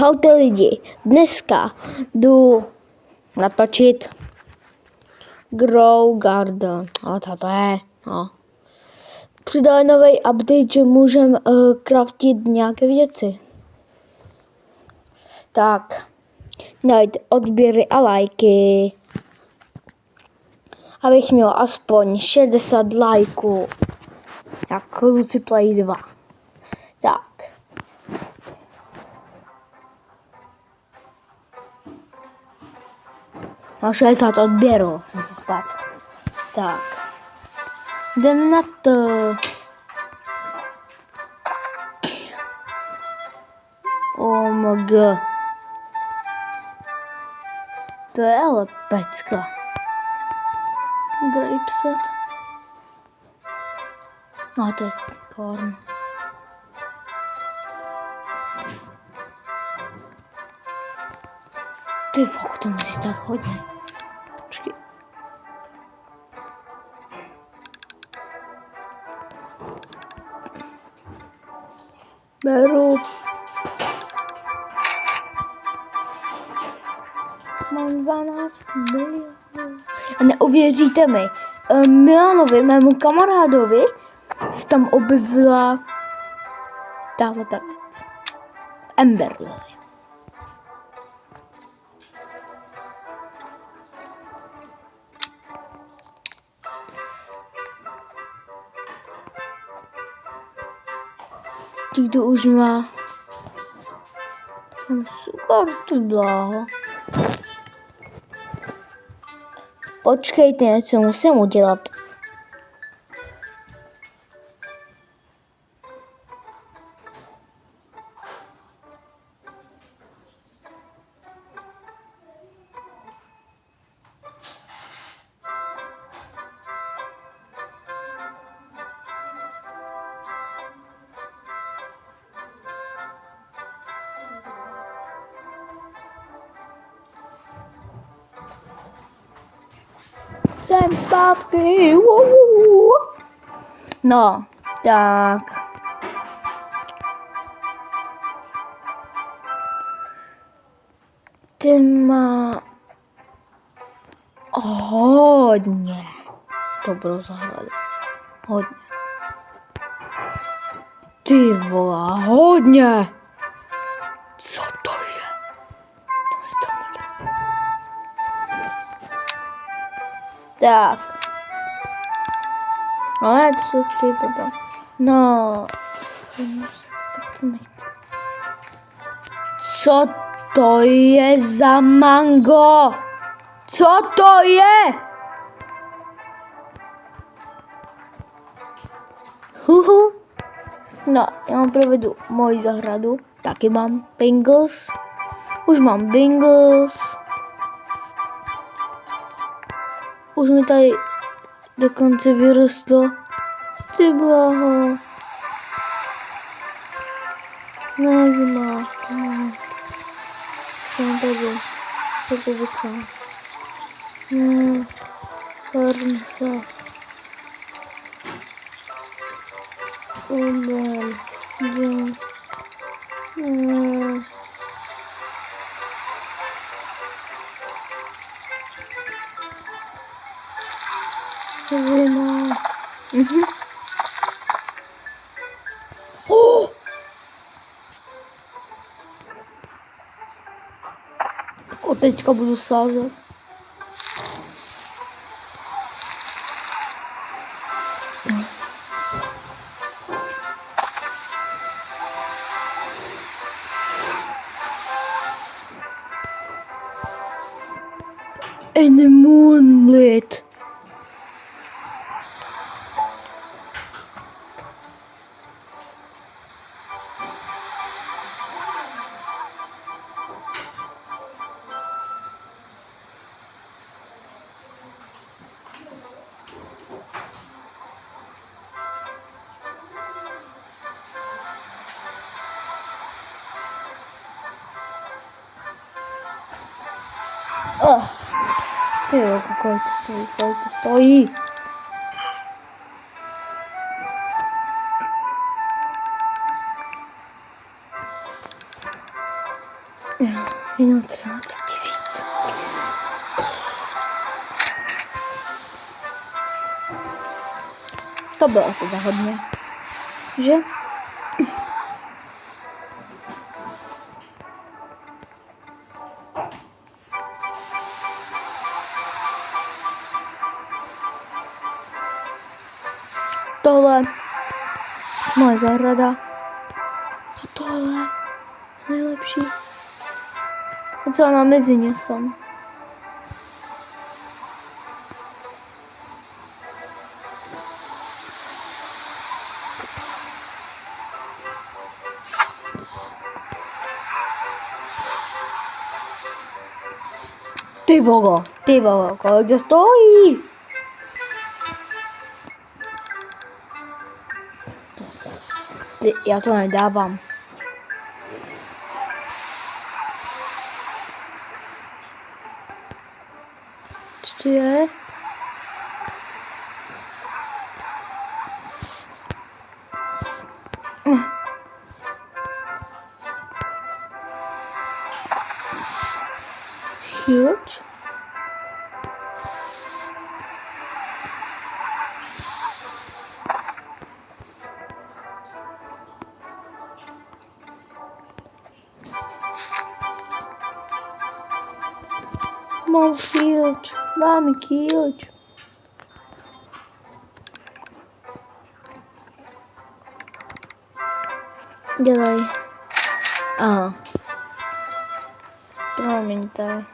Čaute lidi, dneska jdu natočit Grow Garden. A co to je? No. Přidali nový update, že můžeme craftit nějaké věci. Tak, dajte odběry a lajky, abych měl aspoň 60 lajků, jak Luci Play 2. Tak. Mám 60 odběrů, jsem se spát. Tak. Jdem na to. OMG. To je ale pecka. Grapeset. No, to je korn. Ty fakt, to musí stát hodně. Počkej. Beru. Mám 12 milionů. A neuvěříte mi, Milanovi, mému kamarádovi, se tam objevila tahle ta věc. Ember Lily. Někdo už má tam super tu dlouho. Počkejte, něco musím udělat. Jsem zpátky. No, tak. Ty má hodně dobrou zahradu. Hodně. Ty vole, hodně. Co to je? Tak. Ale co chci potom. No. To nechci. Co to je za mango? Co to je? No, já vám provedu moji zahradu. Taky mám Bingles. Už mám Bingles. Už mi tady dokonce vyrostlo. Ty blaho. Nezima. Skvěle tady. Se povychám. Pardon se. Ubel. Zima. Teďka budu sázet. In the moonlit. Ty jo, kolik to stojí. Minul 13 000. To bylo teda hodně, že? Tohle moje zahrada a tohle nejlepší. Docela na mezině jsem. Ty vogo, kolik to stojí? Já to nedávám. Co to je? Huge. Mám huge. Mám huge. Dělej. Aha. Promiňte.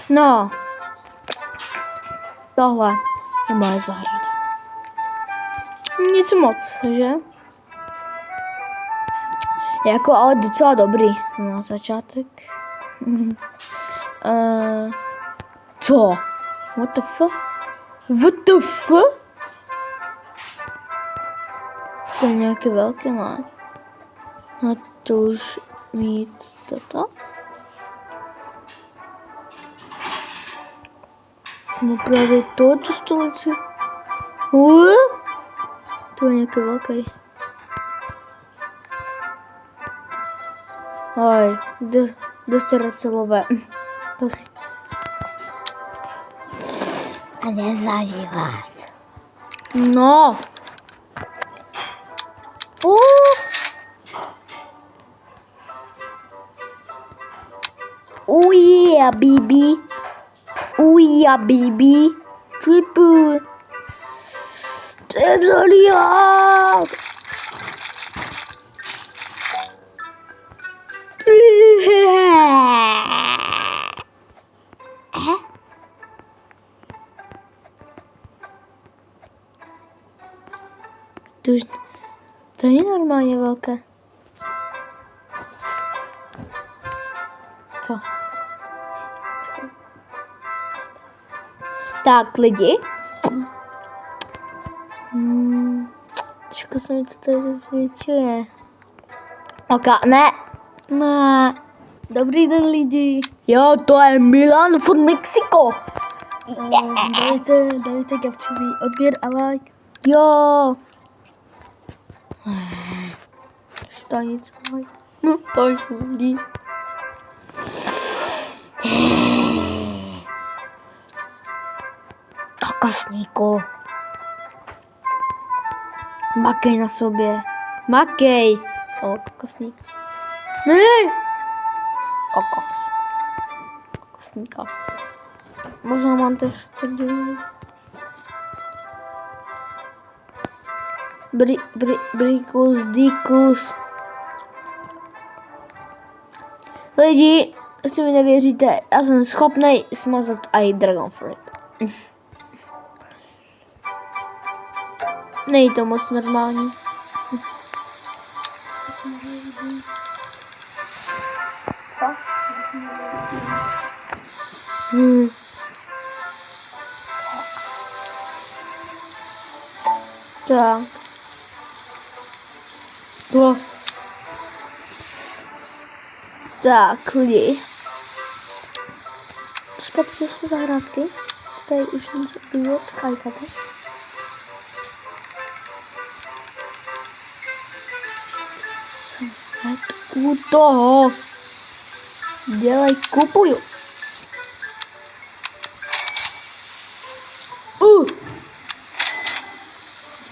No. Tohle je moje zahrada. Nic moc, že? Jako ale docela dobrý na začátek. Co? What the fuck? What the fuck? To je nějaké velké, ne? A to už mít toto? No právě to, co stolici. To je nějaké velké. Oj, deseracelové. A nezažívat. No. Yeah, baby. Yeah, baby. Triple. Tepzaliát. To je normálně velké. Co? Tak, lidi. Trošku se mi to tady zvětšuje. Ne. Dobrý den, lidi. Jo, to je Milan from Mexico. Dejte Gabčový odběr a like. Jo. Štanice. No, to se zlí. Kokosníku. Makej na sobě. Makej. Kokosník. Ne. Kokosníkas. Možná mám tež hodinu. Dikus. Lidi, jestli mi nevěříte, já jsem schopný smazat i Dragon Fruit. Není to moc normální. Tak. To. Tak, lidi. Zpátky jsme zahrádky. Se tady už něco podívat, hajkate. Jsem hned u toho. Dělej, kupuju.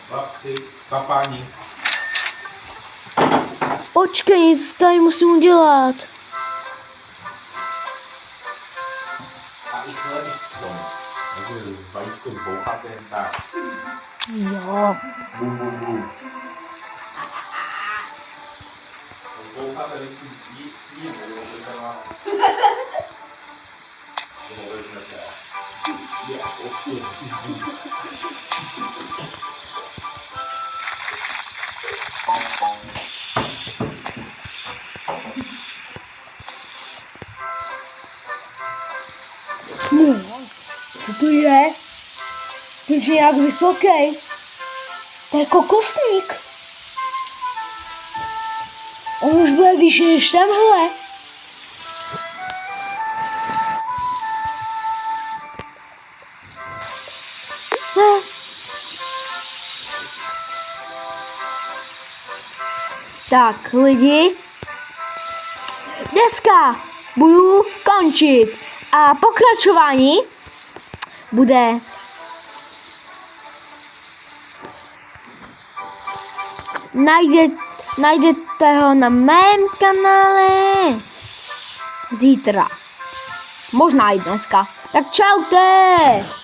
Chlapci, papáni. Počkej, nic tady musím udělat. A i chlebík k tomu. Takže vajíčko zboucháte jen tak. Jo. Bum, bum, bum. Zboucháte, když si jít svým, nebo to má... Toho vezmete. Co to je? To je nějak vysoký. To je kokosník. On už bude vyšší než tenhle. Tak, lidi. Dneska budu končit. A pokračování bude najdete ho na mém kanále zítra. Možná i dneska. Tak čaute!